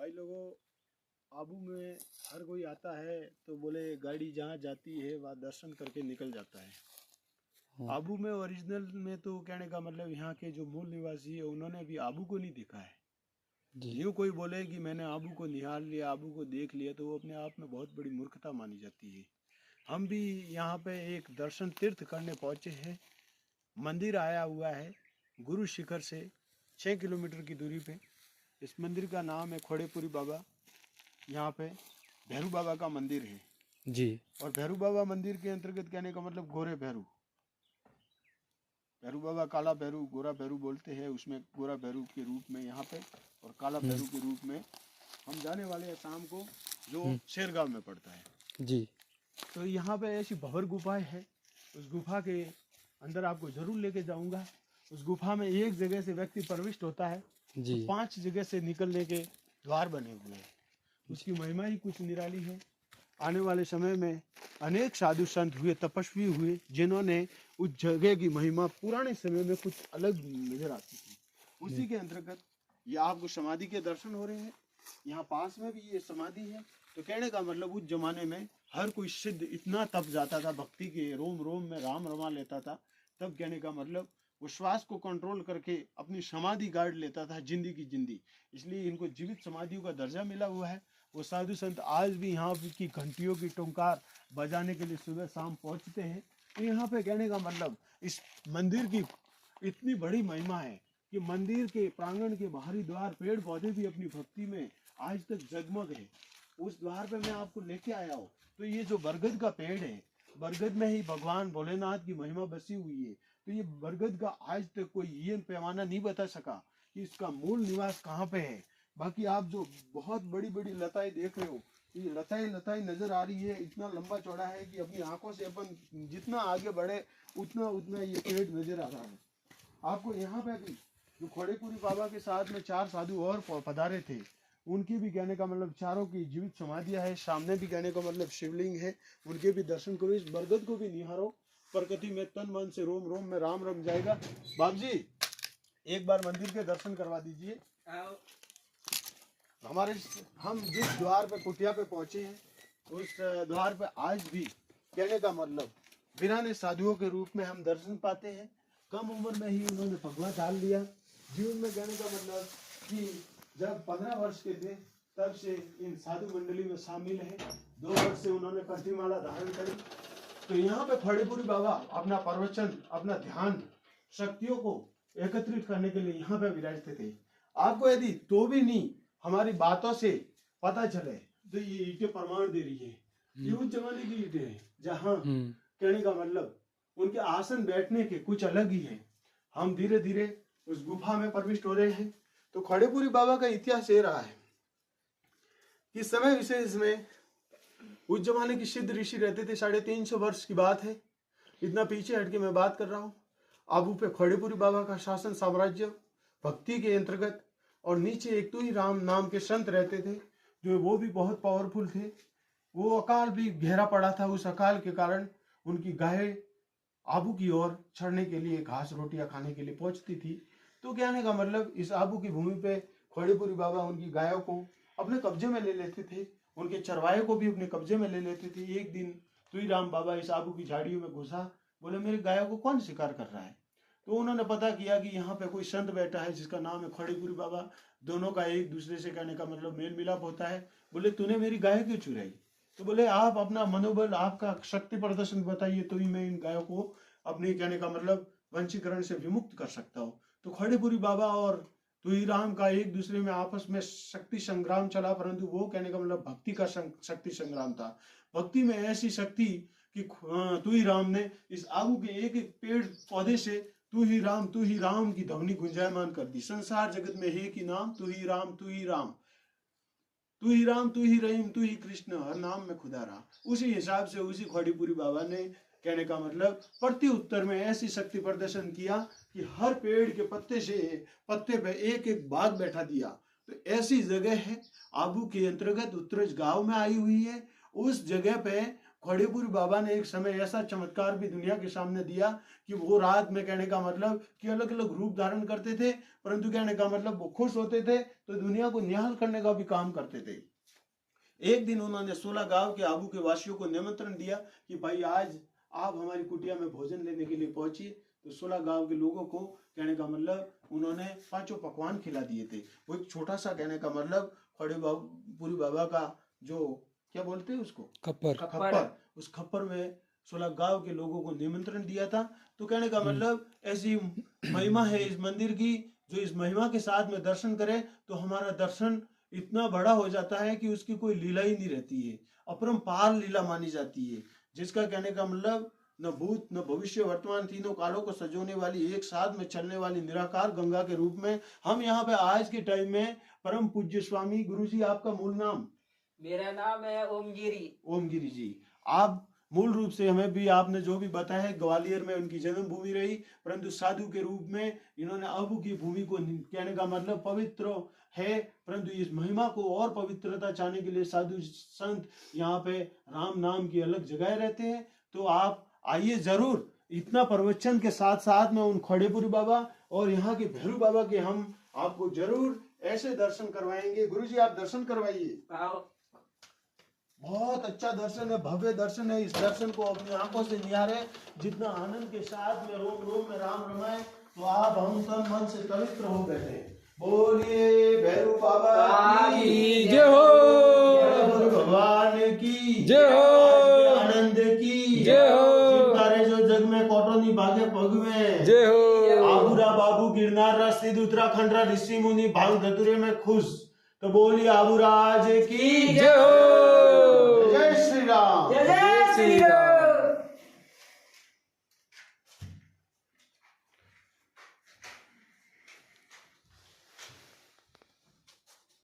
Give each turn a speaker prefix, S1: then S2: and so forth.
S1: भाई लोगों, आबू में हर कोई आता है तो बोले गाड़ी जहाँ जाती है वहाँ दर्शन करके निकल जाता है। आबू में ओरिजिनल में तो कहने का मतलब यहाँ के जो मूल निवासी है उन्होंने अभी आबू को नहीं देखा है।
S2: जी।
S1: यूँ कोई बोले कि मैंने आबू को निहाल लिया, आबू को देख लिया, तो वो अपने आप में बहुत बड़ी मूर्खता मानी जाती है। हम भी यहाँ पे एक दर्शन तीर्थ करने पहुँचे हैं। मंदिर आया हुआ है गुरु शिखर से 6 किलोमीटर की दूरी पे। इस मंदिर का नाम है खोड़ेपुरी बाबा। यहाँ पे भैरू बाबा का मंदिर है
S2: जी।
S1: और भैरू बाबा मंदिर के अंतर्गत कहने का मतलब गोरे भैरू। भैरू बाबा काला भैरू गोरा भैरू बोलते हैं, उसमें गोरा भैरू के रूप में यहाँ पे और काला भैरू के रूप में हम जाने वाले हैं शाम को, जो शेरगांव में पड़ता है।
S2: जी।
S1: तो यहाँ पे ऐसी भंवर गुफाएं है। उस गुफा के अंदर आपको जरूर लेके जाऊंगा। उस गुफा में एक जगह से व्यक्ति प्रविष्ट होता है
S2: जी।
S1: तो 5 जगह से निकलने के द्वार बने हुए हैं। उसकी महिमा ही कुछ निराली है। आने वाले समय में अनेक साधु संत हुए, तपस्वी हुए, जिन्होंने उस जगह की महिमा पुराने समय में कुछ अलग नजर आती थी। उसी के अंतर्गत ये आपको समाधि के दर्शन हो रहे हैं। यहाँ पास में भी ये समाधि है। तो कहने का मतलब उस जमाने में हर कोई सिद्ध इतना तप जाता था, भक्ति के रोम रोम में राम रमा लेता था। तब कहने का मतलब वो श्वास को कंट्रोल करके अपनी समाधि गाड़ लेता था, जिंदी की जिंदी। इसलिए इनको जीवित समाधियों का दर्जा मिला हुआ है। वो साधु संत आज भी यहाँ की घंटियों की टुंकार बजाने के लिए सुबह शाम पहुँचते हैं। तो यहाँ पे कहने का मतलब इस मंदिर की इतनी बड़ी महिमा है कि मंदिर के प्रांगण के बाहरी द्वार पेड़ पौधे भी अपनी भक्ति में आज तक जगमग है। उस द्वार पे मैं आपको लेके आया हूँ। तो ये जो बरगद का पेड़ है, बरगद में ही भगवान भोलेनाथ की महिमा बसी हुई है। तो ये बरगद का आज तक कोई ये पैमाना नहीं बता सका कि इसका मूल निवास कहाँ पे है। बाकी आप जो बहुत बड़ी बड़ी लताएं देख रहे हो, ये लताएं लताएं नजर आ रही है। इतना लंबा चौड़ा है कि अपनी आंखों से अपन जितना आगे बढ़े उतना उतना ये पेड़ नजर आ रहा है आपको। यहाँ पे भी जो खोड़ेपुरी बाबा के साथ में 4 साधु और पधारे थे, उनकी भी कहने का मतलब चारों की जीवित समाधियां है। सामने भी कहने का मतलब शिवलिंग है, उनके भी दर्शन करो। इस बरगद को भी निहारो। प्रकृति में तन मन से रोम रोम में राम रम जाएगा। बाबू जी एक बार मंदिर के दर्शन करवा दीजिए। हम जिस द्वार पे कुटिया पे पहुंचे हैं उस द्वार पे आज भी कहने का मतलब वीराने साधुओं के रूप में हम दर्शन पाते हैं। कम उम्र में ही उन्होंने भगवा डाल लिया। जीवन में कहने का मतलब कि जब 15 वर्ष के थे तब से इन साधु मंडली में शामिल है। 2 वर्ष से उन्होंने कंठीमाला धारण करी। तो यहाँ पे खोड़ेपुरी बाबा अपना प्रवचन, अपना ध्यान शक्तियों को एकत्रित करने के लिए यहाँ पे विराजते थे। आपको यदि तो भी नहीं हमारी बातों से पता चले तो ये ईंटें प्रमाण दे रही है। ये उस जमाने की ईंटें हैं जहाँ कहने का मतलब उनके आसन बैठने के कुछ अलग ही है। हम धीरे धीरे उस गुफा में प्रविष्ट हो रहे हैं। तो खोड़ेपुरी बाबा का इतिहास ये रहा है कि समय विशेष में उस जमाने की सिद्ध ऋषि रहते थे। 350 वर्ष की बात है। इतना पीछे हटके मैं बात कर रहा हूँ। आबू पे खोड़ेपुरी बाबा का शासन साम्राज्य भक्ति के अंतर्गत, और नीचे एक तू ही राम नाम के संत रहते थे जो वो भी बहुत पावरफुल थे। वो अकाल भी गहरा पड़ा था। उस अकाल के कारण उनकी गाय आबू की ओर चढ़ने के लिए, घास रोटियां खाने के लिए पहुंचती थी। तो कहने का मतलब इस आबू की भूमि पे खोड़ेपुरी बाबा उनकी गायों को अपने कब्जे में ले लेते थे, उनके चरवाहे को भी अपने कब्जे में ले लेते थे। एक दिन तुई राम बाबा इस आबू की झाड़ियों में घुसा, बोले मेरे गायों को कौन शिकार कर रहा है। तो उन्होंने पता किया कि यहाँ पे कोई संत बैठा है जिसका नाम है खोड़ेपुरी बाबा। दोनों का एक दूसरे से कहने का मतलब मेल मिलाप होता है। बोले तूने मेरी गाय क्यों चुराई। तो बोले आप अपना मनोबल, आपका शक्ति प्रदर्शन बताइए तो ही मैं इन गायों को अपने कहने का मतलब वंशीकरण से विमुक्त कर सकता हूँ। तो खोड़ेपुरी बाबा और तुई राम का एक दूसरे में आपस में शक्ति संग्राम चला, परंतु वो कहने का मतलब भक्ति का शक्ति संग्राम था। भक्ति में ऐसी शक्ति कि तुई राम ने इस आबू के एक एक पेड़ पौधे से तू ही राम की ध्वनि गुंजायमान कर दी। संसार जगत में है कि नाम तू ही राम, तू ही राम, तू ही राम, तू ही रहीम, तू ही कृष्ण, हर नाम में खुदा रहा। उसी हिसाब से उसी खोड़ेपुरी बाबा ने कहने का मतलब प्रति उत्तर में ऐसी शक्ति प्रदर्शन किया कि हर पेड़ के पत्ते पे एक एक बाघ बैठा दिया। तो ऐसी जगह है आबू के अंतर्गत उत्तरज गांव में आई हुई है। उस जगह पे खड़ेपुर बाबा ने एक समय ऐसा चमत्कार भी दुनिया के सामने दिया कि वो रात में, कहने का मतलब कि अलग अलग रूप धारण करते थे, परंतु कहने का मतलब वो खुश होते थे तो दुनिया को निहाल करने का भी काम करते थे। एक दिन उन्होंने 16 गांव के आबू के वासियों को निमंत्रण दिया कि भाई आज आप हमारी कुटिया में भोजन लेने के लिए पहुंचिए। तो 16 गांव के लोगों को, कहने का मतलब, उन्होंने 5 पकवान खिला दिए थे। वो एक छोटा सा, कहने का मतलब, खड़ेपुरी बाबा का जो क्या बोलते हैं उसको, खप्पर, उस खप्पर में 16 गांव के लोगों को निमंत्रण दिया था। तो कहने का मतलब ऐसी महिमा है इस मंदिर की, जो इस महिमा के साथ में दर्शन करे तो हमारा दर्शन इतना बड़ा हो जाता है कि उसकी कोई लीला ही नहीं रहती है, अपरंपार लीला मानी जाती है, जिसका कहने का मतलब न भूत न भविष्य वर्तमान तीनों कालों को सजोने वाली, एक साथ में चलने वाली निराकार गंगा के रूप में हम यहाँ पे आज के टाइम में परम पूज्य स्वामी गुरुजी, आपका मूल नाम?
S2: मेरा नाम है ओमगिरी।
S1: ओमगिरी जी, आप मूल रूप से, हमें भी आपने जो भी बताया है, ग्वालियर में उनकी जन्मभूमि रही, परंतु साधु के रूप में इन्होंने आबू की भूमि को, कहने का मतलब, पवित्र है, परंतु इस महिमा को और पवित्रता चाहने के लिए साधु संत यहाँ पे राम नाम की अलग जगह रहते हैं। तो आप आइए जरूर, इतना प्रवचन के साथ साथ में उन खड़ेपुरी बाबा और यहाँ के भैरू बाबा के हम आपको जरूर ऐसे दर्शन करवाएंगे। गुरुजी आप दर्शन करवाइए। बहुत अच्छा दर्शन है, भव्य दर्शन है। इस दर्शन को अपनी आंखों से निहारे, जितना आनंद के साथ में रोम रोम में राम रमाए, तो आप हम तन मन से पवित्र हो बैठे। बोलिए भैरू बाबा की
S3: जय हो,
S1: भगवान की
S3: जय हो,
S1: आनंद की
S3: जय हो,
S1: तारे जो जग में कोटोनी भागे पग में,
S3: जय हो।
S1: आबूरा बाबू गिरनार रास्ते उत्तराखंड रा ऋषि मुनि भांग धतुरे में खुश। तो बोलिए आबूराज की
S3: जय हो।
S1: जय श्री राम।
S2: जय श्री राम।